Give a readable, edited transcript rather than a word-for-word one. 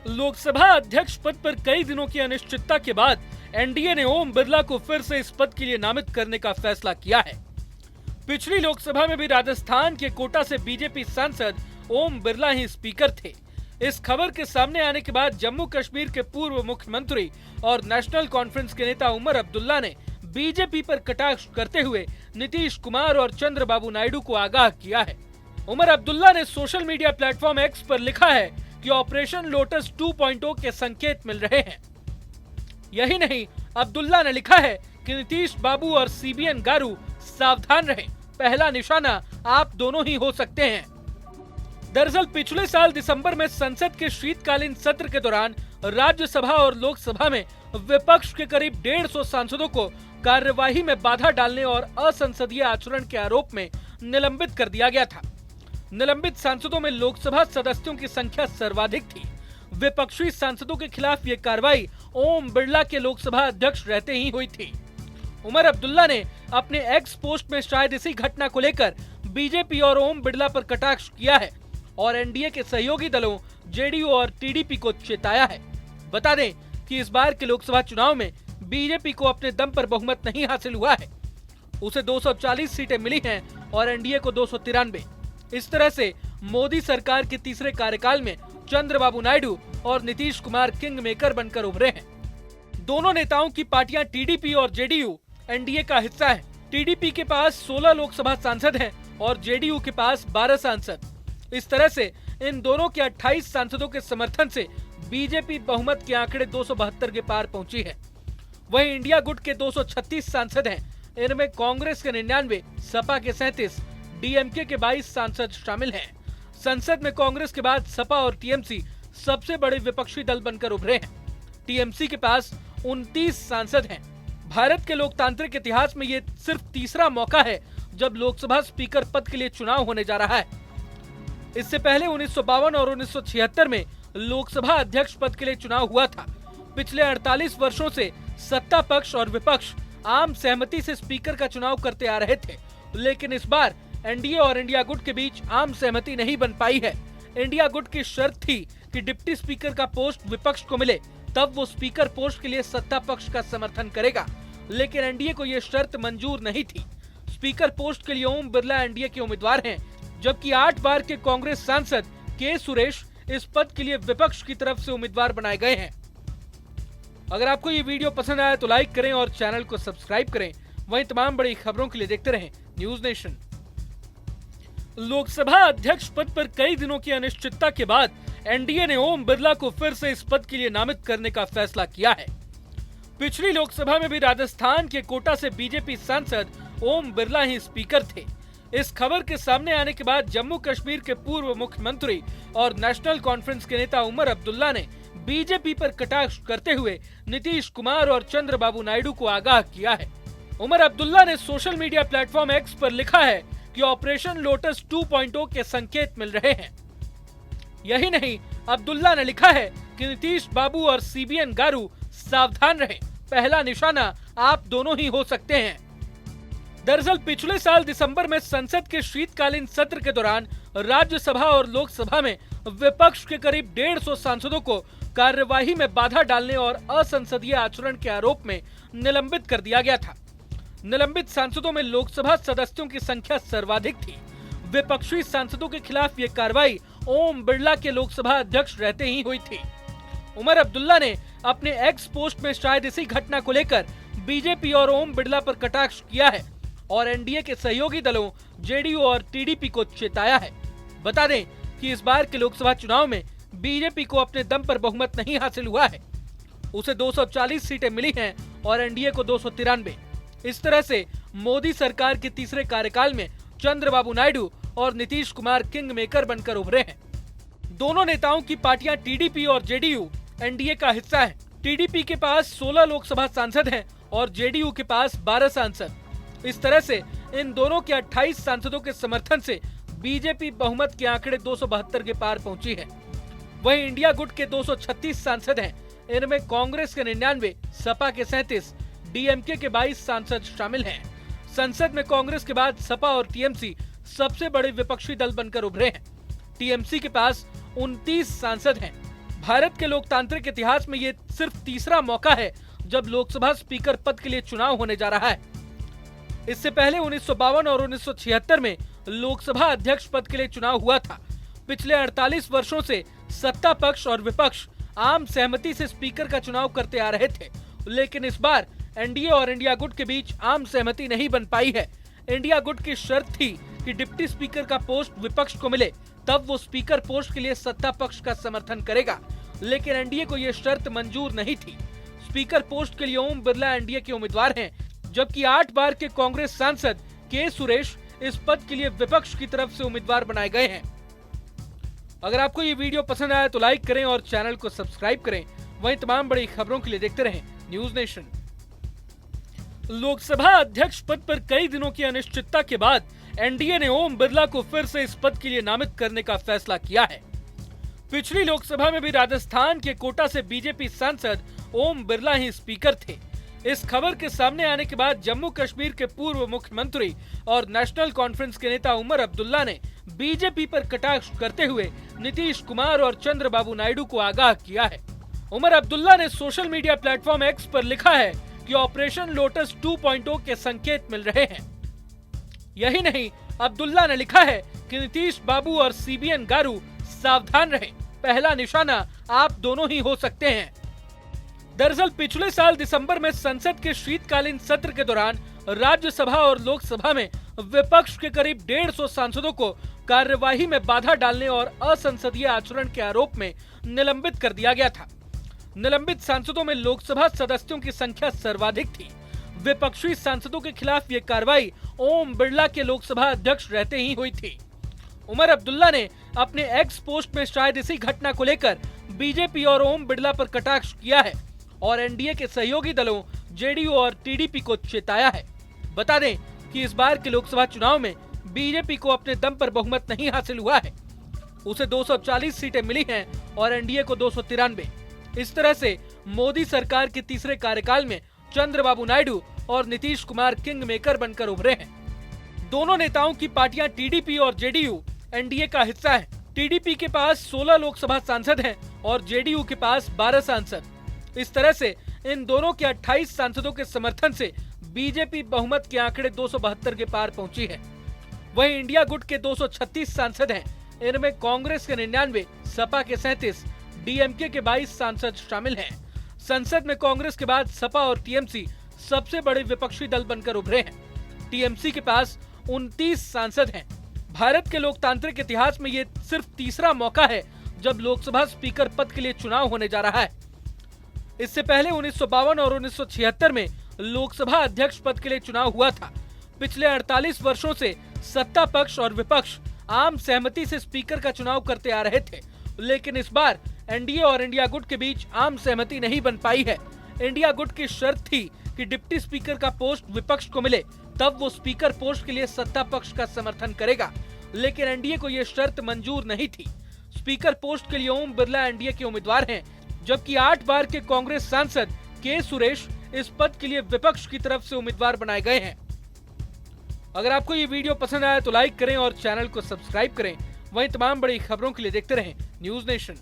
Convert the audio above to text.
लोकसभा अध्यक्ष पद पर कई दिनों की अनिश्चितता के बाद एनडीए ने ओम बिरला को फिर से इस पद के लिए नामित करने का फैसला किया है। पिछली लोकसभा में भी राजस्थान के कोटा से बीजेपी सांसद ओम बिरला ही स्पीकर थे। इस खबर के सामने आने के बाद जम्मू कश्मीर के पूर्व मुख्यमंत्री और नेशनल कॉन्फ्रेंस के नेता उमर अब्दुल्ला ने बीजेपी पर कटाक्ष करते हुए नीतीश कुमार और चंद्रबाबू नायडू को आगाह किया है। उमर अब्दुल्ला ने सोशल मीडिया प्लेटफॉर्म एक्स पर लिखा है कि ऑपरेशन लोटस 2.0 के संकेत मिल रहे हैं। यही नहीं, अब्दुल्ला ने लिखा है कि नीतीश बाबू और सीबीएन गारू सावधान रहें, पहला निशाना आप दोनों ही हो सकते हैं। दरअसल पिछले साल दिसंबर में संसद के शीतकालीन सत्र के दौरान राज्यसभा और लोकसभा में विपक्ष के करीब 150 सांसदों को कार्यवाही में बाधा डालने और असंसदीय आचरण के आरोप में निलंबित कर दिया गया था। निलंबित सांसदों में लोकसभा सदस्यों की संख्या सर्वाधिक थी। विपक्षी सांसदों के खिलाफ ये कार्रवाई ओम बिरला के लोकसभा अध्यक्ष रहते ही हुई थी। उमर अब्दुल्ला ने अपने एक्स पोस्ट में शायद इसी घटना को लेकर बीजेपी और ओम बिरला पर कटाक्ष किया है और एनडीए के सहयोगी दलों जेडीयू और टीडीपी को चेताया है। बता दें कि इस बार के लोकसभा चुनाव में बीजेपी को अपने दम पर बहुमत नहीं हासिल हुआ है। उसे 240 सीटें मिली हैं और एनडीए को 293। इस तरह से मोदी सरकार के तीसरे कार्यकाल में चंद्रबाबू नायडू और नीतीश कुमार किंग मेकर बनकर उभरे हैं। दोनों नेताओं की पार्टियां टीडीपी और जेडीयू एनडीए का हिस्सा है। टीडीपी के पास 16 लोकसभा सांसद हैं और जेडीयू के पास 12 सांसद। इस तरह से इन दोनों के 28 सांसदों के समर्थन से बीजेपी बहुमत के आंकड़े 272 के पार पहुंची है। वहीं इंडिया गुट के 236 सांसद हैं। इनमें कांग्रेस के 99, सपा के 37, डीएमके के 22 सांसद शामिल हैं। संसद में कांग्रेस के बाद सपा और टीएमसी सबसे बड़े विपक्षी दल बनकर उभरे हैं। टीएमसी के पास 29 सांसद हैं। भारत के लोकतांत्रिक इतिहास में ये सिर्फ तीसरा मौका है जब लोकसभा स्पीकर पद के लिए चुनाव होने जा रहा है। इससे पहले 1952 और 1976 में लोकसभा अध्यक्ष पद के लिए चुनाव हुआ था। पिछले 48 वर्षों से सत्ता पक्ष और विपक्ष आम सहमति से स्पीकर का चुनाव करते आ रहे थे, लेकिन इस बार एनडीए और इंडिया गुट के बीच आम सहमति नहीं बन पाई है। इंडिया गुट की शर्त थी कि डिप्टी स्पीकर का पोस्ट विपक्ष को मिले, तब वो स्पीकर पोस्ट के लिए सत्ता पक्ष का समर्थन करेगा, लेकिन एनडीए को ये शर्त मंजूर नहीं थी। स्पीकर पोस्ट के लिए ओम बिरला एनडीए के उम्मीदवार हैं, जबकि 8 बार के कांग्रेस सांसद के सुरेश इस पद के लिए विपक्ष की तरफ से उम्मीदवार बनाए गए हैं। अगर आपको ये वीडियो पसंद आया तो लाइक करें और चैनल को सब्सक्राइब करें। वहीं तमाम बड़ी खबरों के लिए देखते रहें न्यूज नेशन। लोकसभा अध्यक्ष पद पर कई दिनों की अनिश्चितता के बाद एनडीए ने ओम बिरला को फिर से इस पद के लिए नामित करने का फैसला किया है। पिछली लोकसभा में भी राजस्थान के कोटा से बीजेपी सांसद ओम बिरला ही स्पीकर थे। इस खबर के सामने आने के बाद जम्मू कश्मीर के पूर्व मुख्यमंत्री और नेशनल कॉन्फ्रेंस के नेता उमर अब्दुल्ला ने बीजेपी पर कटाक्ष करते हुए नीतीश कुमार और चंद्रबाबू नायडू को आगाह किया है। उमर अब्दुल्ला ने सोशल मीडिया प्लेटफॉर्म एक्स पर लिखा है कि ऑपरेशन लोटस 2.0 के संकेत मिल रहे हैं। यही नहीं, अब्दुल्ला ने लिखा है कि नीतीश बाबू और सीबीएन गारू सावधान रहें, पहला निशाना आप दोनों ही हो सकते हैं। दरअसल पिछले साल दिसंबर में संसद के शीतकालीन सत्र के दौरान राज्यसभा और लोकसभा में विपक्ष के करीब 150 सांसदों को कार्यवाही में बाधा डालने और असंसदीय आचरण के आरोप में निलंबित कर दिया गया था। निलंबित सांसदों में लोकसभा सदस्यों की संख्या सर्वाधिक थी। विपक्षी सांसदों के खिलाफ ये कार्रवाई ओम बिरला के लोकसभा अध्यक्ष रहते ही हुई थी। उमर अब्दुल्ला ने अपने एक्स पोस्ट में शायद इसी घटना को लेकर बीजेपी और ओम बिरला पर कटाक्ष किया है और एनडीए के सहयोगी दलों जेडीयू और टीडीपी को चेताया है। बता दें कि इस बार के लोकसभा चुनाव में बीजेपी को अपने दम पर बहुमत नहीं हासिल हुआ है। उसे 240 सीटें मिली हैं और एनडीए को 293। इस तरह से मोदी सरकार के तीसरे कार्यकाल में चंद्रबाबू नायडू और नीतीश कुमार किंग मेकर बनकर उभरे हैं। दोनों नेताओं की पार्टियां टीडीपी और जेडीयू एनडीए का हिस्सा है। टीडीपी के पास 16 लोकसभा सांसद हैं और जेडीयू के पास 12 सांसद। इस तरह से इन दोनों के 28 सांसदों के समर्थन से बीजेपी बहुमत के आंकड़े 272 के पार पहुंची है। वहीं इंडिया गुट के 236 सांसद हैं। इनमें कांग्रेस के 99, सपा के 37, डीएमके के 22 सांसद शामिल हैं। संसद में कांग्रेस के बाद सपा और टीएमसी सबसे बड़े विपक्षी दल बनकर उभरे हैं। टीएमसी के पास 29 सांसद हैं। भारत के लोकतांत्रिक इतिहास में ये सिर्फ तीसरा मौका है जब लोकसभा स्पीकर पद के लिए चुनाव होने जा रहा है। इससे पहले 1952 और 1976 में लोकसभा अध्यक्ष पद के लिए चुनाव हुआ था। पिछले 48 वर्षों से सत्ता पक्ष और विपक्ष आम सहमति से स्पीकर का चुनाव करते आ रहे थे, लेकिन इस बार एनडीए और इंडिया गुट के बीच आम सहमति नहीं बन पाई है। इंडिया गुट की शर्त थी कि डिप्टी स्पीकर का पोस्ट विपक्ष को मिले, तब वो स्पीकर पोस्ट के लिए सत्ता पक्ष का समर्थन करेगा, लेकिन एनडीए को ये शर्त मंजूर नहीं थी। स्पीकर पोस्ट के लिए ओम बिरला एनडीए के उम्मीदवार हैं, जबकि 8 बार के कांग्रेस सांसद के सुरेश इस पद के लिए विपक्ष की तरफ से उम्मीदवार बनाए गए हैं। अगर आपको ये वीडियो पसंद आया तो लाइक करें और चैनल को सब्सक्राइब करें। वहीं तमाम बड़ी खबरों के लिए देखते रहें न्यूज नेशन। लोकसभा अध्यक्ष पद पर कई दिनों की अनिश्चितता के बाद एनडीए ने ओम बिरला को फिर से इस पद के लिए नामित करने का फैसला किया है। पिछली लोकसभा में भी राजस्थान के कोटा से बीजेपी सांसद ओम बिरला ही स्पीकर थे। इस खबर के सामने आने के बाद जम्मू कश्मीर के पूर्व मुख्यमंत्री और नेशनल कॉन्फ्रेंस के नेता उमर अब्दुल्ला ने बीजेपी पर कटाक्ष करते हुए नीतीश कुमार और चंद्रबाबू नायडू को आगाह किया है। उमर अब्दुल्ला ने सोशल मीडिया प्लेटफॉर्म एक्स पर लिखा है कि ऑपरेशन लोटस 2.0 के संकेत मिल रहे हैं। यही नहीं, अब्दुल्ला ने लिखा है कि नीतीश बाबू और सीबीएन गारू सावधान रहें, पहला निशाना आप दोनों ही हो सकते हैं। दरअसल पिछले साल दिसंबर में संसद के शीतकालीन सत्र के दौरान राज्यसभा और लोकसभा में विपक्ष के करीब 150 सांसदों को कार्यवाही में बाधा डालने और असंसदीय आचरण के आरोप में निलंबित कर दिया गया था। निलंबित सांसदों में लोकसभा सदस्यों की संख्या सर्वाधिक थी। विपक्षी सांसदों के खिलाफ ये कार्रवाई ओम बिरला के लोकसभा अध्यक्ष रहते ही हुई थी। उमर अब्दुल्ला ने अपने एक्स पोस्ट में शायद इसी घटना को लेकर बीजेपी और ओम बिरला पर कटाक्ष किया है और एनडीए के सहयोगी दलों जेडीयू और टीडीपी को चेताया है। बता दें कि इस बार के लोकसभा चुनाव में बीजेपी को अपने दम पर बहुमत नहीं हासिल हुआ है। उसे 240 सीटें मिली हैं और एनडीए को 293। इस तरह से मोदी सरकार के तीसरे कार्यकाल में चंद्रबाबू नायडू और नीतीश कुमार किंग मेकर बनकर उभरे हैं। दोनों नेताओं की पार्टियां टीडीपी और जेडीयू एनडीए का हिस्सा है। टीडीपी के पास 16 लोकसभा सांसद हैं और जेडीयू के पास 12 सांसद। इस तरह से इन दोनों के 28 सांसदों के समर्थन से बीजेपी बहुमत के आंकड़े 272 के पार पहुंची है। वहीं इंडिया गुट के 236 सांसद हैं। इनमें कांग्रेस के 99, सपा के 37, डीएमके के 22 सांसद शामिल हैं। संसद में कांग्रेस के बाद सपा और टीएमसी सबसे बड़े विपक्षी दल बनकर उभरे हैं। टीएमसी के पास 29 सांसद हैं। भारत के लोकतांत्रिक इतिहास में ये सिर्फ तीसरा मौका है जब लोकसभा स्पीकर पद के लिए चुनाव होने जा रहा है। इससे पहले 1952 और 1976 में लोकसभा अध्यक्ष पद के लिए चुनाव हुआ था। पिछले 48 वर्षों से सत्ता पक्ष और विपक्ष आम सहमति से स्पीकर का चुनाव करते आ रहे थे, लेकिन इस बार एनडीए और इंडिया गुट के बीच आम सहमति नहीं बन पाई है। इंडिया गुट की शर्त थी कि डिप्टी स्पीकर का पोस्ट विपक्ष को मिले, तब वो स्पीकर पोस्ट के लिए सत्ता पक्ष का समर्थन करेगा, लेकिन एनडीए को ये शर्त मंजूर नहीं थी। स्पीकर पोस्ट के लिए ओम बिरला एनडीए के उम्मीदवार हैं, जबकि 8 बार के कांग्रेस सांसद के सुरेश इस पद के लिए विपक्ष की तरफ से उम्मीदवार बनाए गए हैं। अगर आपको ये वीडियो पसंद आया तो लाइक करें और चैनल को सब्सक्राइब करें। वहीं तमाम बड़ी खबरों के लिए देखते रहें न्यूज नेशन।